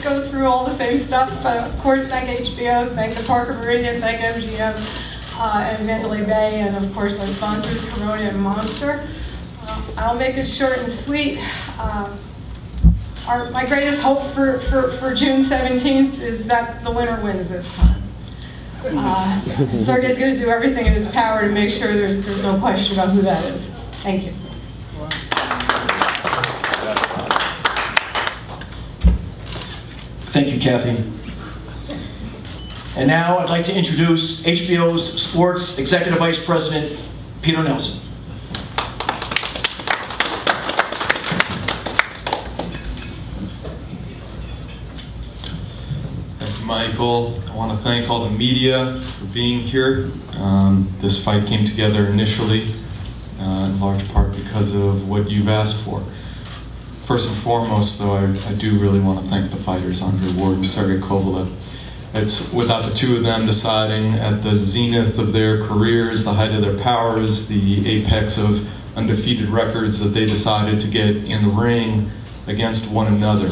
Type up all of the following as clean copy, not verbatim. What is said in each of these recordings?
go through all the same stuff. Of course, thank HBO, thank the Parker Meridian, thank MGM and Mandalay Bay, and of course our sponsors, Corona and Monster. I'll make it short and sweet. My greatest hope for June 17th is that the winner wins this time. Sergey's going to do everything in his power to make sure there's no question about who that is. Thank you. Thank you, Kathy. And now I'd like to introduce HBO's Sports Executive Vice President, Peter Nelson. Thank you, Michael. I want to thank all the media for being here. This fight came together initially, in large part because of what you've asked for. First and foremost, though, I do really want to thank the fighters, Andre Ward and Sergey Kovalev. It's without the two of them deciding at the zenith of their careers, the height of their powers, the apex of undefeated records, that they decided to get in the ring against one another.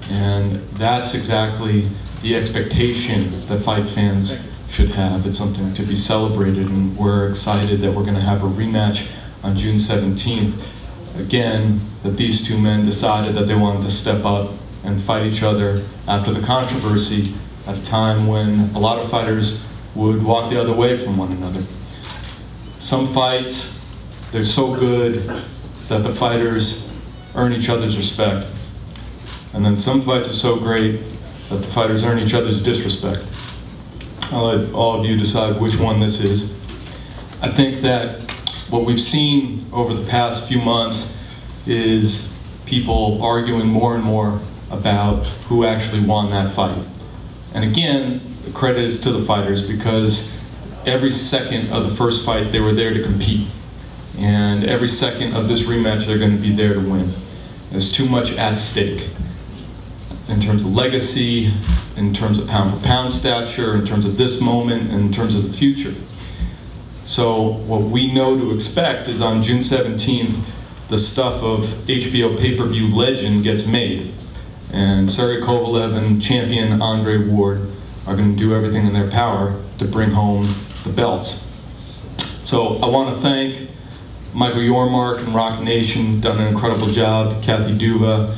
And that's exactly the expectation that fight fans should have. It's something to be celebrated, and we're excited that we're going to have a rematch on June 17th. Again, that these two men decided that they wanted to step up and fight each other after the controversy at a time when a lot of fighters would walk the other way from one another. Some fights, they're so good that the fighters earn each other's respect. And then some fights are so great that the fighters earn each other's disrespect. I'll let all of you decide which one this is. I think that what we've seen over the past few months is people arguing more and more about who actually won that fight. And again, the credit is to the fighters, because every second of the first fight they were there to compete. And every second of this rematch they're going to be there to win. There's too much at stake in terms of legacy, in terms of pound for pound stature, in terms of this moment, and in terms of the future. So what we know to expect is on June 17th, the stuff of HBO pay-per-view legend gets made. And Sergey Kovalev and champion Andre Ward are going to do everything in their power to bring home the belts. So I want to thank Michael Yormark and BoxNation, done an incredible job, Kathy Duva.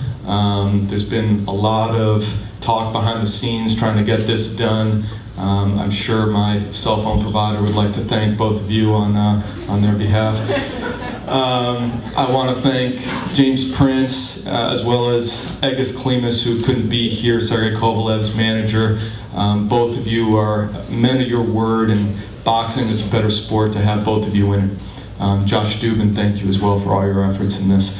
There's been a lot of talk behind the scenes trying to get this done. I'm sure my cell phone provider would like to thank both of you on their behalf. I want to thank James Prince, as well as Egis Klimas, who couldn't be here, Sergey Kovalev's manager. Both of you are men of your word, and boxing is a better sport to have both of you in it. Josh Dubin, thank you as well for all your efforts in this.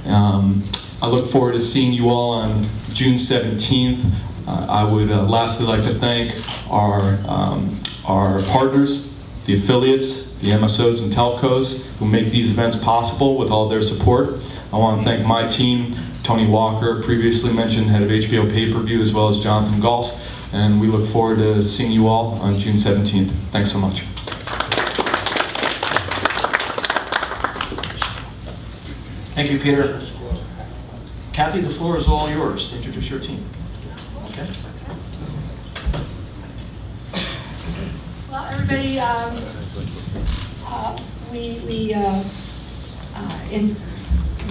I look forward to seeing you all on June 17th. I would lastly like to thank our partners, the affiliates, the MSOs and telcos who make these events possible with all their support. I want to thank my team, Tony Walker, previously mentioned, head of HBO pay-per-view, as well as Jonathan Gals, and we look forward to seeing you all on June 17th. Thanks so much. Thank you, Peter. Kathy, the floor is all yours to introduce your team. Okay. Well, everybody, let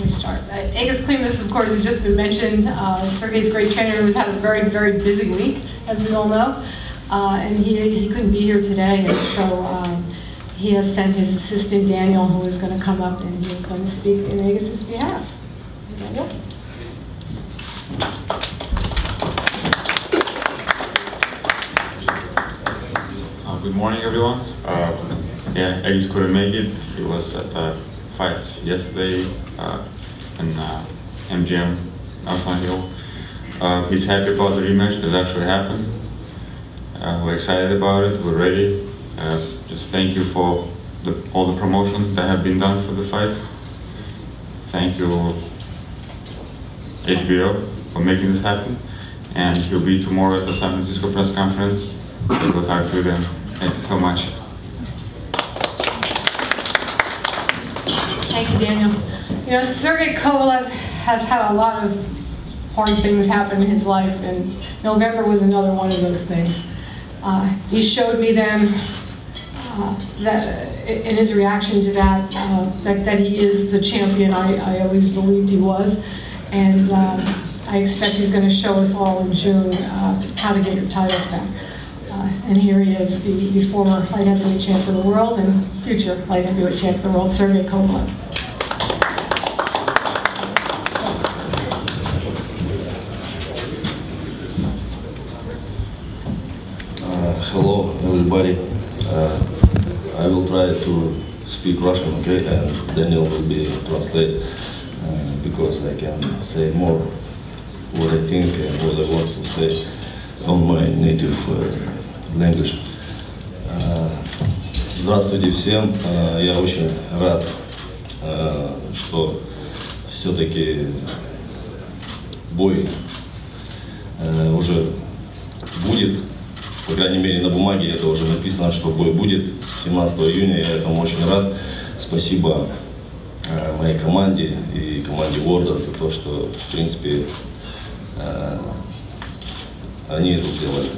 me start. Egis Klimas, of course, has just been mentioned. Sergey's great trainer, who's had a very, very busy week, as we all know, and he couldn't be here today, and so he has sent his assistant Daniel, who is going to come up and he is going to speak in Egis's behalf. Daniel? Good morning, everyone. Yeah, Egis couldn't make it. He was at fights yesterday in MGM, Alpine Hill. He's happy about the rematch that actually happened. We're excited about it. We're ready. Just thank you for all the promotion that have been done for the fight. Thank you, HBO, for making this happen. And he'll be tomorrow at the San Francisco press conference. So we'll talk to them. Thank you so much. Thank you, Daniel. You know, Sergey Kovalev has had a lot of hard things happen in his life, and November was another one of those things. He showed me then that in his reaction to that, that he is the champion I always believed he was, and I expect he's going to show us all in June how to get your titles back. And here he is, the former light heavyweight champ of the world and future light heavyweight champ of the world, Sergey Kovalev. Hello, everybody. I will try to speak Russian, okay, and Daniel will be translate because I can say more what I think and what I want to say on my native language. Здравствуйте всем. Я очень рад, что все-таки бой уже будет. По крайней мере, на бумаге это уже написано, что бой будет 17 июня. Я этому очень рад. Спасибо моей команде и команде Warder за то, что, в принципе, они это сделали.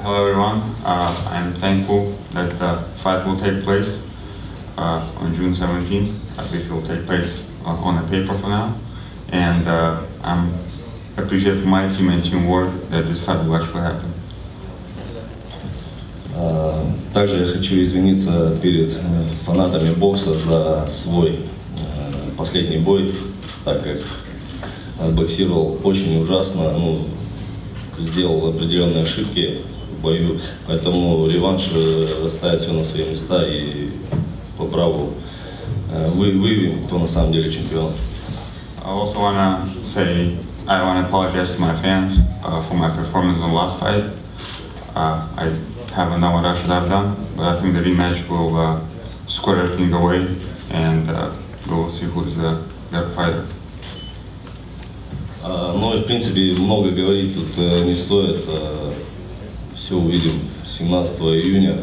Hello everyone. I'm thankful that the fight will take place on June 17th. At least it will take place on the paper for now. And I'm appreciate for my team and Team Ward that this fight will actually happen. Также я хочу извиниться перед фанатами бокса за свой последний бой, так как боксировал очень ужасно, сделал определенные ошибки в бою, поэтому реванш расставит все на свои места и по праву выявим, кто на самом деле чемпион. I also want to say I want to apologize to my fans for my performance in the last fight. I haven't done what I should have done, but I think the rematch will square everything away, and we'll see who's the better fighter. Ну и в принципе много говорить тут не стоит. Все увидим 17 июня.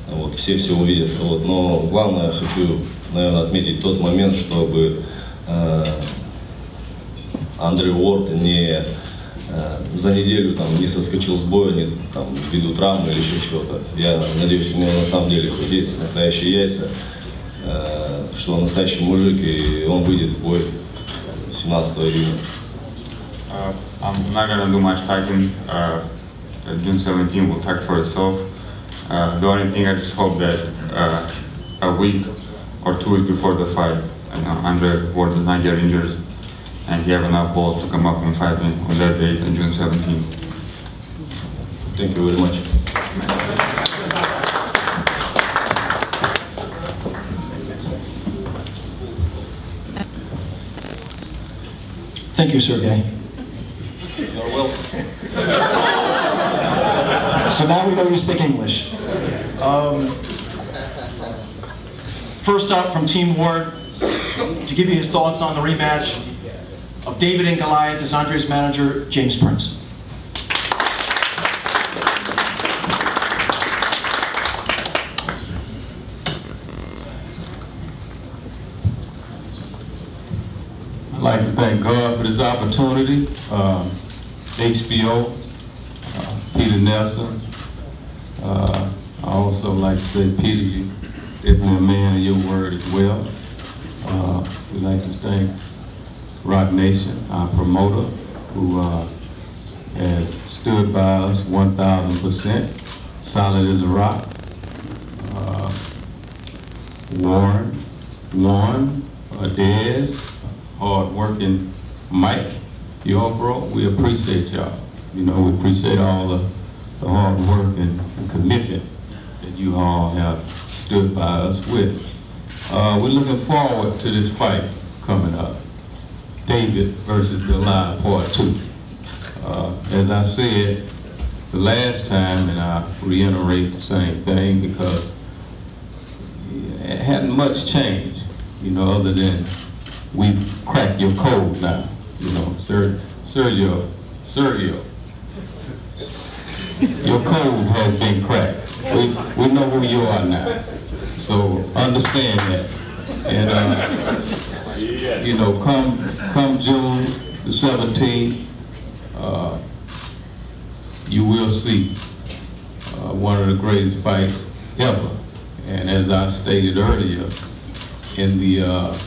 Вот, все увидят. Вот, но главное, хочу, наверное, отметить тот момент, чтобы Андрей Уорд не за неделю там не соскочил с боя, не там ввиду травмы или еще чего-то. Я надеюсь, у него на самом деле хоть есть настоящие яйца, что он настоящий мужик, и он выйдет в бой 17 июня. I'm not gonna do much fighting. June 17 will talk for itself. The only thing I just hope that a week or 2 weeks before the fight, Andre Ward does not get injured, and he have enough balls to come up and fight me on that date on June 17th. Thank you very much. Thank you, Sergey. You're welcome. So now we know you speak English. First up from Team Ward, to give you his thoughts on the rematch of David and Goliath is Andre's manager, James Prince. I'd like to thank God for this opportunity, HBO, Peter Nelson. I also like to say, Peter, you're definitely a man of your word as well. We'd like to thank BoxNation, our promoter, who has stood by us 1,000%, solid as a rock. Warren, Dez, hard-working Mike, y'all, bro, we appreciate y'all. We appreciate all the hard work and commitment that you all have stood by us with. We're looking forward to this fight coming up. David versus Goliath Part 2. As I said the last time, and I reiterate the same thing because it hadn't much changed, other than we've cracked your code now. Sergio, your code has been cracked. We know who you are now. So understand that. And You know, come June the 17th, you will see one of the greatest fights ever. And as I stated earlier in the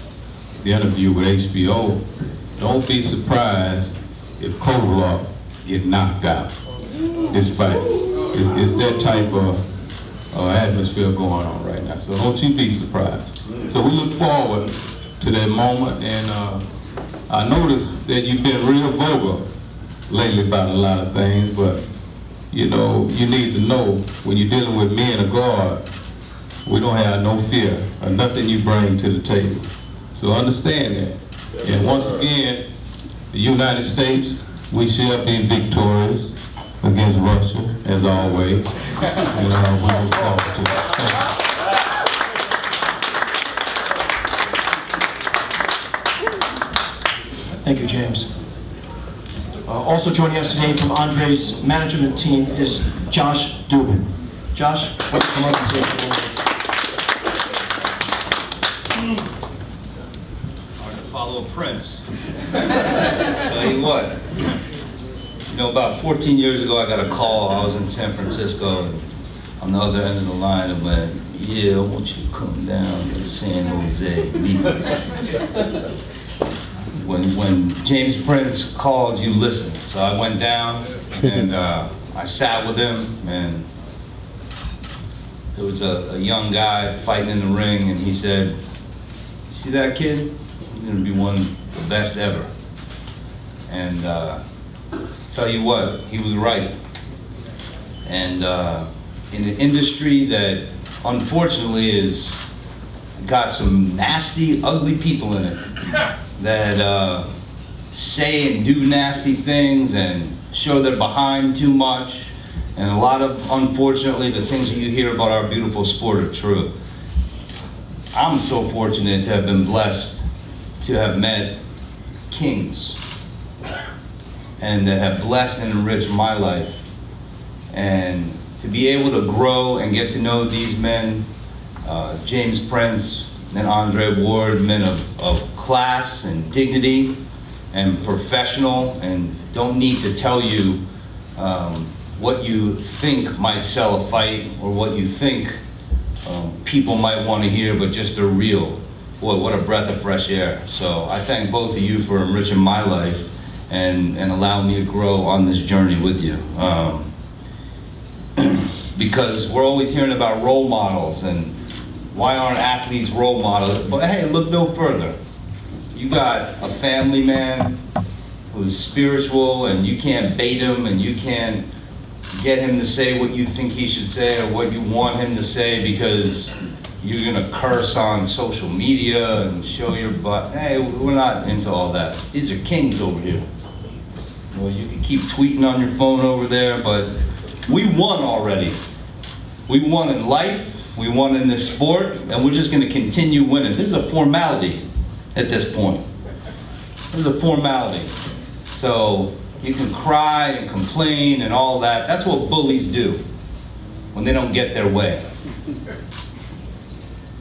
interview with HBO, don't be surprised if Kovalev get knocked out this fight. It's that type of atmosphere going on right now, so don't you be surprised. So we look forward to that moment, and I noticed that you've been real vocal lately about a lot of things, but you know, you need to know when you're dealing with me and a guard, we don't have no fear of nothing you bring to the table. So understand that. And once again, the United States, we shall be victorious against Russia, as always. And we look forward to it. Thank you, James. Also joining us today from Andre's management team is Josh Dubin. Josh, why don't you come up and say a few words? Hard to follow a prince. Tell you what, you know, about 14 years ago I got a call. I was in San Francisco, and on the other end of the line it went, yeah, I want you to come down to San Jose. When James Prince called, you listened. So I went down and I sat with him, and there was a young guy fighting in the ring, and he said, "See that kid? He's gonna be one of the best ever." And tell you what, he was right. And in an industry that unfortunately is got some nasty, ugly people in it that say and do nasty things and show they're behind too much, and a lot of, unfortunately, the things that you hear about our beautiful sport are true. I'm so fortunate to have been blessed to have met kings and that have blessed and enriched my life, and to be able to grow and get to know these men, James Prince and Andre Ward, men of class and dignity and professional, and don't need to tell you what you think might sell a fight or what you think people might want to hear, but just they're real. Boy, what a breath of fresh air. So I thank both of you for enriching my life and allowing me to grow on this journey with you. Because we're always hearing about role models and why aren't athletes role models? But hey, look no further. You got a family man who's spiritual, and you can't bait him, and you can't get him to say what you think he should say or what you want him to say because you're gonna curse on social media and show your butt. Hey, we're not into all that. These are kings over here. Well, you can keep tweeting on your phone over there, but we won already. We won in life. We won in this sport, and we're just going to continue winning. This is a formality at this point. This is a formality. So you can cry and complain and all that. That's what bullies do when they don't get their way.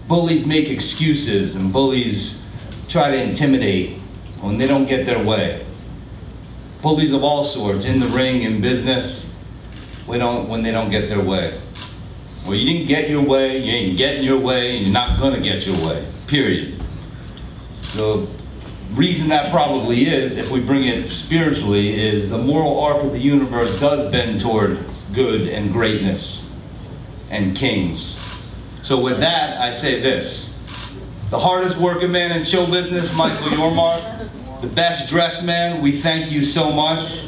Bullies make excuses, and bullies try to intimidate when they don't get their way. Bullies of all sorts, in the ring, in business, when they don't get their way. Well, you didn't get your way, you ain't getting your way, and you're not gonna get your way, period. The reason that probably is, if we bring it spiritually, is the moral arc of the universe does bend toward good and greatness and kings. So with that, I say this. The hardest working man in show business, Michael Yormark, the best dressed man, we thank you so much.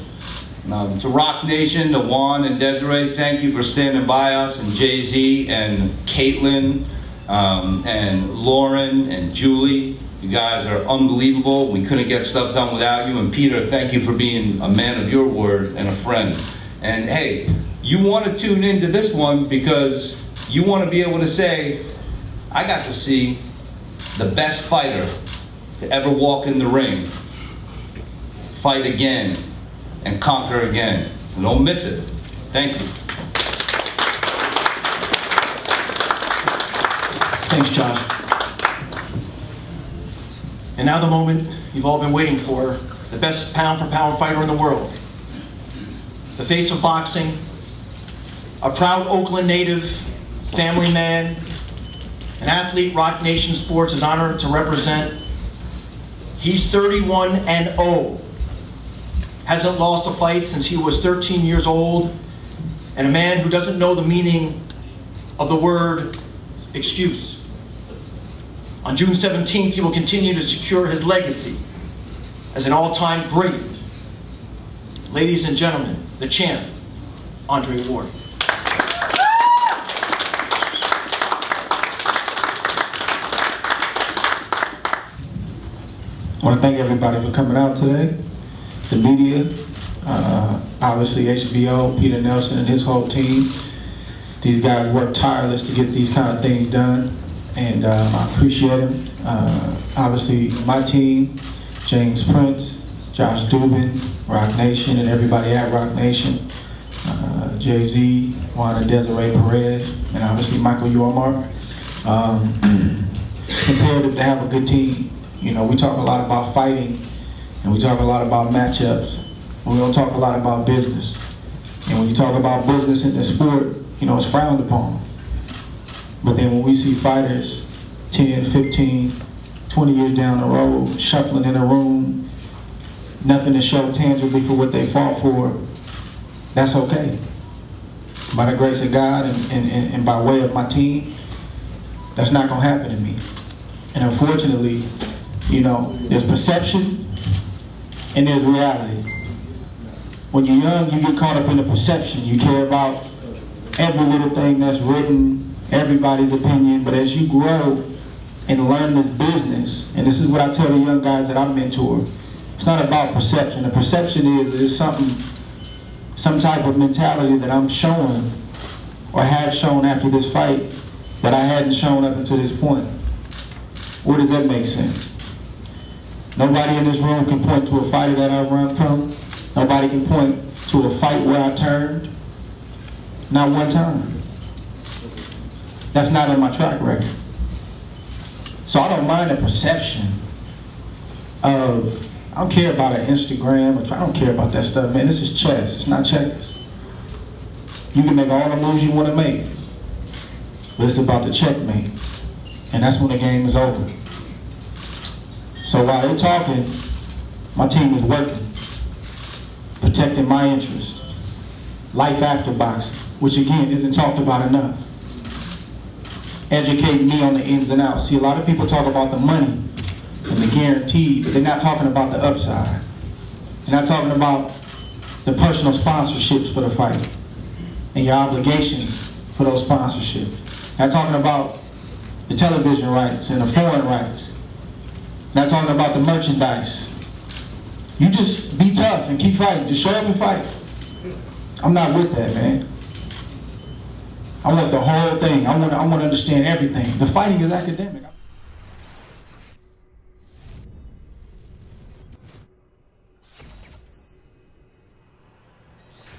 To Rock Nation, to Juan and Desiree, thank you for standing by us, and Jay-Z and Caitlin and Lauren and Julie. You guys are unbelievable. We couldn't get stuff done without you. And Peter, thank you for being a man of your word and a friend. And hey, you want to tune into this one because you want to be able to say, I got to see the best fighter to ever walk in the ring, fight again, and conquer again. And don't miss it. Thank you. Thanks, Josh. And now the moment you've all been waiting for, the best pound-for-pound fighter in the world, the face of boxing, a proud Oakland native, family man, an athlete Rock Nation Sports is honored to represent. He's 31-0, hasn't lost a fight since he was 13 years old, and a man who doesn't know the meaning of the word excuse. On June 17th, he will continue to secure his legacy as an all-time great. Ladies and gentlemen, the champ, Andre Ward. I want to thank everybody for coming out today. The media, obviously HBO, Peter Nelson and his whole team. These guys work tireless to get these kind of things done, and I appreciate them. Obviously my team, James Prince, Josh Dubin, Rock Nation, and everybody at Rock Nation, Jay-Z, Juana Desiree Perez, and obviously Michael Yormark. It's imperative to have a good team. You know, we talk a lot about fighting, and we talk a lot about matchups, but we don't talk a lot about business. And when you talk about business in the sport, you know, it's frowned upon. But then when we see fighters 10, 15, 20 years down the road, shuffling in a room, nothing to show tangibly for what they fought for, that's okay. By the grace of God and by way of my team, that's not gonna happen to me. And unfortunately, you know, there's perception and there's reality. When you're young, you get caught up in the perception. You care about every little thing that's written, everybody's opinion, but as you grow and learn this business, and this is what I tell the young guys that I mentor, it's not about perception. The perception is there's some type of mentality that I'm showing or have shown after this fight that I hadn't shown up until this point. Where does that make sense? Nobody in this room can point to a fighter that I run from. Nobody can point to a fight where I turned. Not one time. That's not in my track record. So I don't mind the perception of, I don't care about an Instagram, I don't care about that stuff, man. This is chess, it's not checkers. You can make all the moves you want to make, but it's about the checkmate. And that's when the game is over. So while they're talking, my team is working, protecting my interests. Life after boxing, which again isn't talked about enough. Educating me on the ins and outs. See, a lot of people talk about the money and the guarantee, but they're not talking about the upside. They're not talking about the personal sponsorships for the fight and your obligations for those sponsorships. They're not talking about the television rights and the foreign rights. They're not talking about the merchandise. You just be tough and keep fighting. Just show up and fight. I'm not with that, man. I want the whole thing. I want to understand everything. The fighting is academic.